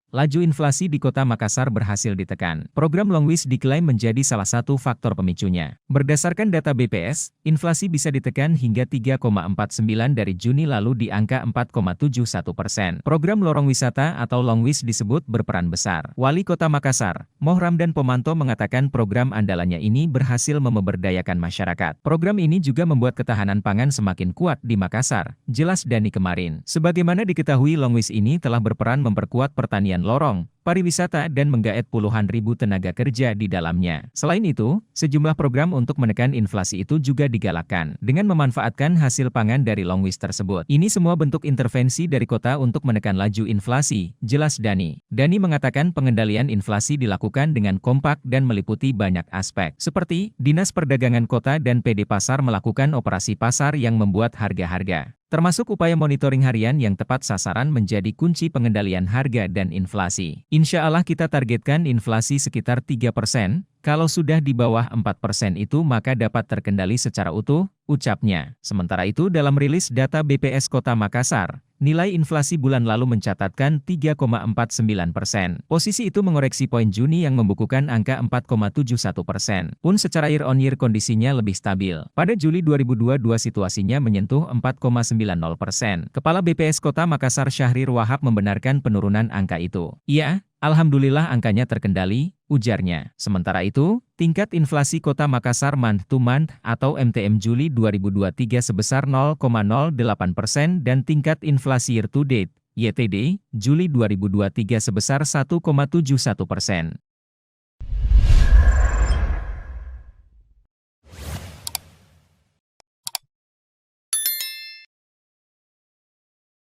Laju inflasi di Kota Makassar berhasil ditekan. Program Longwis diklaim menjadi salah satu faktor pemicunya. Berdasarkan data BPS, inflasi bisa ditekan hingga 3,49 dari Juni lalu di angka 4,71%. Program Lorong Wisata atau Longwis disebut berperan besar. Wali Kota Makassar, Moh Ramdan Pomanto mengatakan program andalannya ini berhasil memberdayakan masyarakat. Program ini juga membuat ketahanan pangan semakin kuat di Makassar, jelas Dani kemarin. Sebagaimana diketahui, Longwis ini telah berperan memperkuat pertanian lorong, pariwisata dan menggaet puluhan ribu tenaga kerja di dalamnya. Selain itu, sejumlah program untuk menekan inflasi itu juga digalakkan dengan memanfaatkan hasil pangan dari Longwis tersebut. Ini semua bentuk intervensi dari kota untuk menekan laju inflasi, jelas Dani. Dani mengatakan pengendalian inflasi dilakukan dengan kompak dan meliputi banyak aspek, seperti Dinas Perdagangan Kota dan PD Pasar melakukan operasi pasar yang membuat harga-harga, termasuk upaya monitoring harian yang tepat sasaran menjadi kunci pengendalian harga dan inflasi. Insya Allah kita targetkan inflasi sekitar 3%, kalau sudah di bawah 4% itu maka dapat terkendali secara utuh, ucapnya. Sementara itu dalam rilis data BPS Kota Makassar, nilai inflasi bulan lalu mencatatkan 3,49%. Posisi itu mengoreksi poin Juni yang membukukan angka 4,71%. Pun secara year-on-year kondisinya lebih stabil. Pada Juli 2022 situasinya menyentuh 4,90%. Kepala BPS Kota Makassar Syahrir Wahab membenarkan penurunan angka itu. Iya, alhamdulillah angkanya terkendali, ujarnya. Sementara itu, tingkat inflasi Kota Makassar month to month atau MTM Juli 2023 sebesar 0,08% dan tingkat inflasi year to date, YTD, Juli 2023 sebesar 1,71%.